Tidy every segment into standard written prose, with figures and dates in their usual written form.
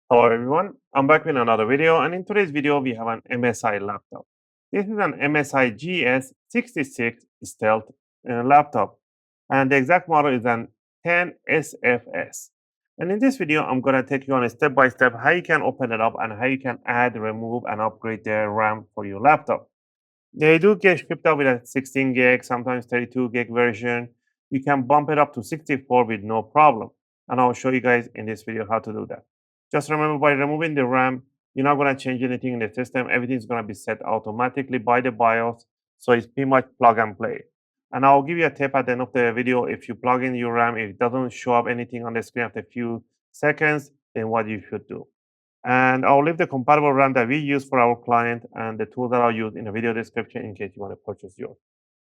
Hello everyone, I'm back with another video, and in today's video we have an MSI laptop. This is an MSI GS66 Stealth laptop, and the exact model is an 10SFS. And in this video I'm going to take you on a step-by-step how you can open it up and how you can add, remove and upgrade the RAM for your laptop. They do get shipped out with a 16 gig, sometimes 32 gig version. You can bump it up to 64 with no problem. And I'll show you guys in this video how to do that. Just remember, by removing the RAM, you're not going to change anything in the system. Everything's going to be set automatically by the BIOS. So it's pretty much plug and play. And I'll give you a tip at the end of the video. If you plug in your RAM, if it doesn't show up anything on the screen after a few seconds, then what you should do. And I'll leave the compatible RAM that we use for our client and the tool that I'll use in the video description in case you want to purchase yours.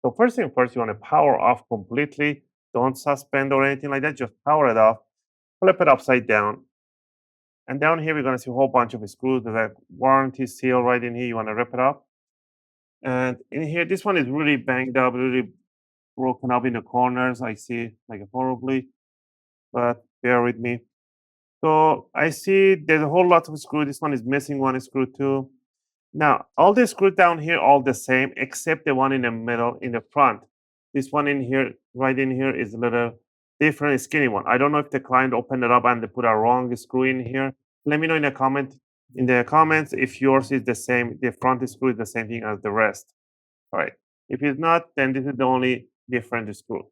So first thing first, you want to power off completely. Don't suspend or anything like that. Just power it off. Flip it upside down. And down here, we're going to see a whole bunch of screws. There's a warranty seal right in here. You want to rip it off. And in here, this one is really banged up, really broken up in the corners. I see like horribly, but bear with me. So I see there's a whole lot of screws. This one is missing one screw too. Now, all the screws down here all the same, except the one in the middle in the front. This one in here, right in here, is a little different, skinny one. I don't know if the client opened it up and they put a wrong screw in here. Let me know in the comments if yours is the same, the front screw is the same thing as the rest. All right. If it's not, then this is the only different screw.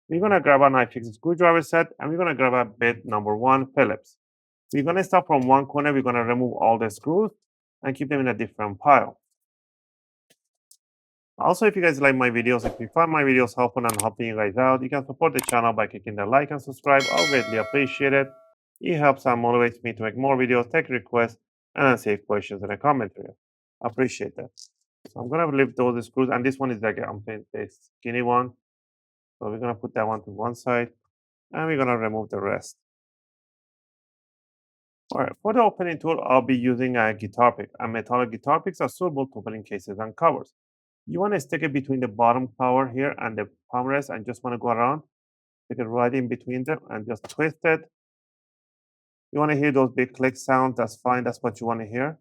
We're gonna grab a knife fix screwdriver set, and we're gonna grab a bit number 1 Phillips. We're gonna start from one corner. We're gonna remove all the screws and keep them in a different pile. Also, if you guys like my videos, if you find my videos helpful and helping you guys out, you can support the channel by clicking the like and subscribe. I'll greatly appreciate it. It helps and motivates me to make more videos, take requests, and answer questions in the comment area. I appreciate that. So I'm gonna leave those screws, and this one is like the skinny one. So we're gonna put that one to one side, and we're gonna remove the rest. All right, for the opening tool, I'll be using a guitar pick. A metallic guitar picks are suitable to opening cases and covers. You want to stick it between the bottom cover here and the palm rest, and just want to go around, stick it right in between them, and just twist it. You want to hear those big click sounds, that's fine, that's what you want to hear.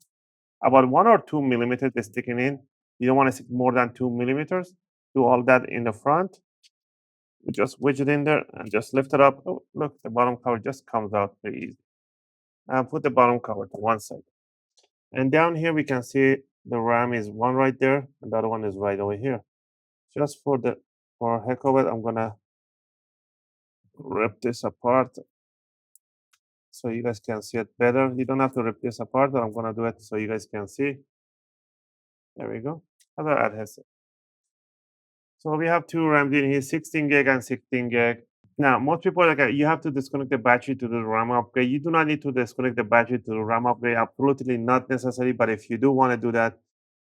About 1 or 2 millimeters is sticking in. You don't want to stick more than 2 millimeters. Do all that in the front. You just wedge it in there and just lift it up. Oh, look, the bottom cover just comes out pretty easy. And put the bottom cover to one side. And down here, we can see the RAM is one right there, and the other one is right over here. Just for heck of it, I'm gonna rip this apart so you guys can see it better. You don't have to rip this apart, but I'm gonna do it so you guys can see. There we go. Other adhesive. So we have two RAMs in here, 16 gig and 16 gig. Now, most people are like, you have to disconnect the battery to the RAM upgrade. You do not need to disconnect the battery to the RAM upgrade. Absolutely not necessary. But if you do want to do that,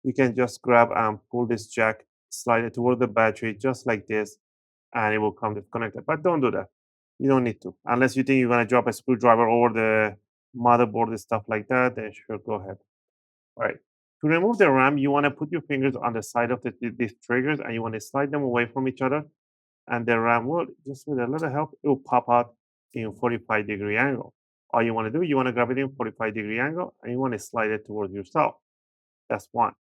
you can just grab and pull this jack, slide it toward the battery just like this, and it will come disconnected. But don't do that. You don't need to. Unless you think you're going to drop a screwdriver over the motherboard and stuff like that, then sure, go ahead. All right. To remove the RAM, you want to put your fingers on the side of these triggers, and you want to slide them away from each other. And the RAM will, just with a little help, it will pop out in 45-degree angle. All you want to do, you want to grab it in 45-degree angle, and you want to slide it towards yourself. That's one.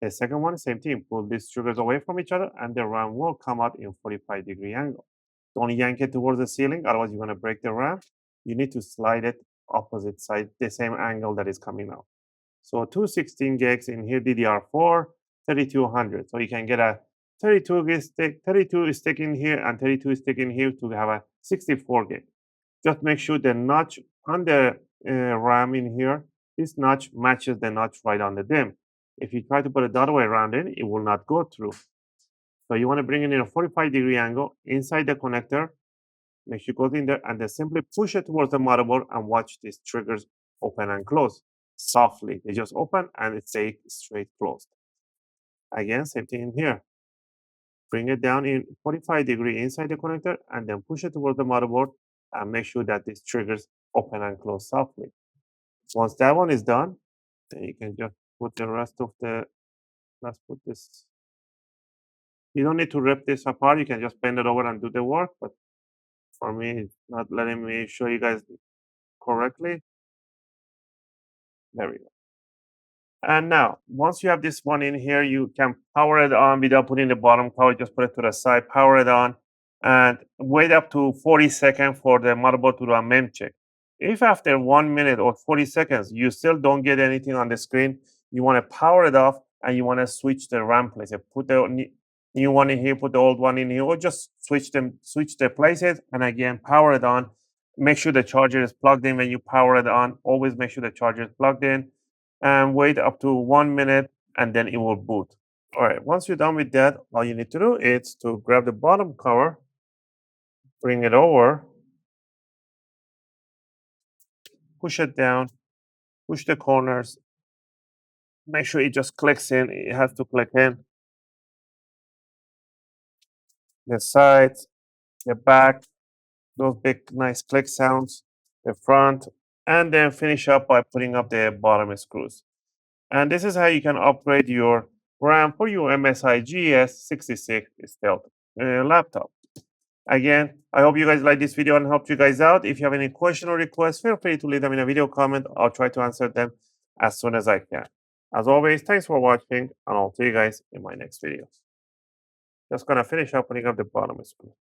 The second one, same thing. Pull these triggers away from each other, and the RAM will come out in 45-degree angle. Don't yank it towards the ceiling, otherwise you're going to break the RAM. You need to slide it opposite side, the same angle that is coming out. So 216 gigs in here, DDR4, 3200. So you can get a 32 stick in here and 32 stick in here to have a 64 gig. Just make sure the notch on the RAM in here, this notch matches the notch right on the DIMM. If you try to put it the other way around it will not go through. So you want to bring it in a 45-degree angle inside the connector. Make sure it goes in there, and then simply push it towards the motherboard and watch these triggers open and close softly. They just open and it stays straight closed. Again, same thing in here. Bring it down in 45-degree inside the connector, and then push it towards the motherboard and make sure that these triggers open and close softly. Once that one is done, then you can just put the rest of the, let's put this You don't need to rip this apart. You can just bend it over and do the work. But for me, it's not letting me show you guys correctly. There we go. And now, once you have this one in here, you can power it on without putting the bottom cover. Just put it to the side, power it on, and wait up to 40 seconds for the motherboard to do a mem check. If after 1 minute or 40 seconds you still don't get anything on the screen, you want to power it off and you want to switch the RAM place. Put the new one in here, put the old one in here, or just switch the places, and again power it on. Make sure the charger is plugged in when you power it on. Always make sure the charger is plugged in and wait up to 1 minute and then it will boot. All right, once you're done with that, all you need to do is to grab the bottom cover, bring it over, push it down, push the corners, make sure it just clicks in. It has to click in. The sides, the back, those big nice click sounds, the front, and then finish up by putting up the bottom screws. And this is how you can upgrade your RAM for your MSI GS66 Stealth laptop. Again, I hope you guys like this video and helped you guys out. If you have any question or requests, feel free to leave them in a video comment. I'll try to answer them as soon as I can. As always, thanks for watching, and I'll see you guys in my next videos. Just gonna finish up putting up the bottom screw.